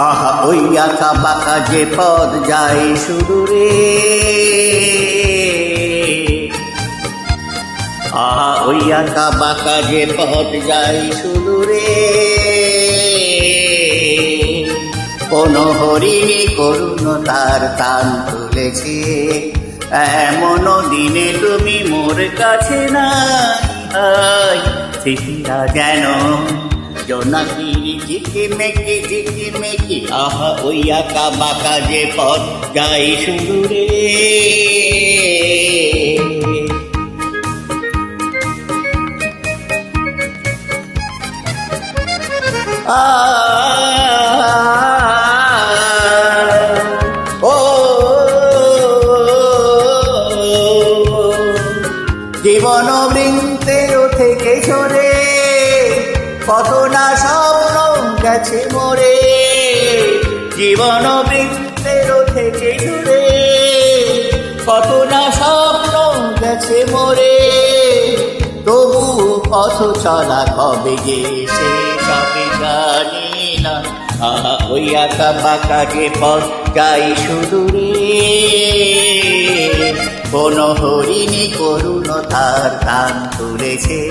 আহা ওই আঁকা বাঁকা যে পথ যায় সুদূরে, আহা ওই আঁকা বাঁকা যে পথ যায় সুদূরে, কোন হরিণী করুণতার টান তুলেছে, এমন দিনে তুমি মোর কাছে নাই। স্মৃতিরা যেন জোনাকির ঝিকিমেকি, আহা ওই আঁকা বাঁকা যে পথ যায় সুদূরে। জীবন বৃন্তের থেকে সরে কত না স্বপ্ন গেছে মোরে, জীবন বৃন্তের থেকে সরে কত না স্বপ্ন গেছে মোরে, তবু পথ চলা কবে যে সে সবে জানি না। আহা ওই আঁকা বাঁকা যে পথ যাই সুদূরে, কোন হরিণী করুণতার টান তুলেছে,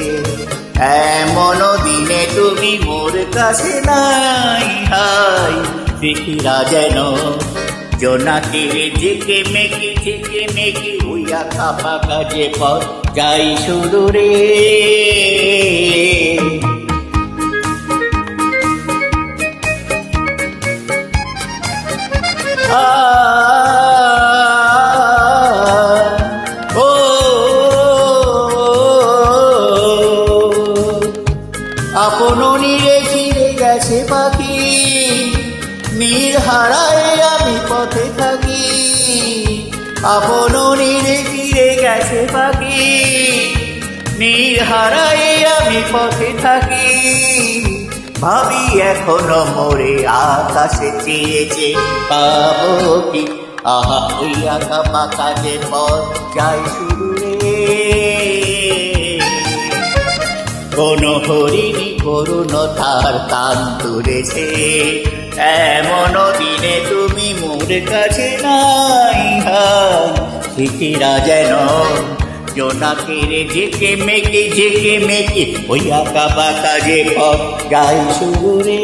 এমন দিনে তুমি মোর কাছে নাই। হাই স্মৃতিরা যেন জোনাকির ঝিকিমেকি, ওই আঁকা বাঁকা যে পথ যাই সুদূরে। আপন নীরে চিরে গেছে পাখি, নীর হারায় আমি পথে থাকি, আপন নীরে চিরে গেছে পাখি, নীর হারায় আমি পথে থাকি, ভাবি এখনো মোরে আকাশে চেয়েছে পাবো কি, আহা ওই আঁকা বাঁকা যে পথ যায় সুদূরে, কোন হরিণী করুণতার টান তুলেছে, এমন দিনে তুমি মোর কাছে নাই। স্মৃতিরা যেন জোনাকির ঝিকিমেকি, ওই আঁকা বাঁকা যে পথ যায় সুদূরে।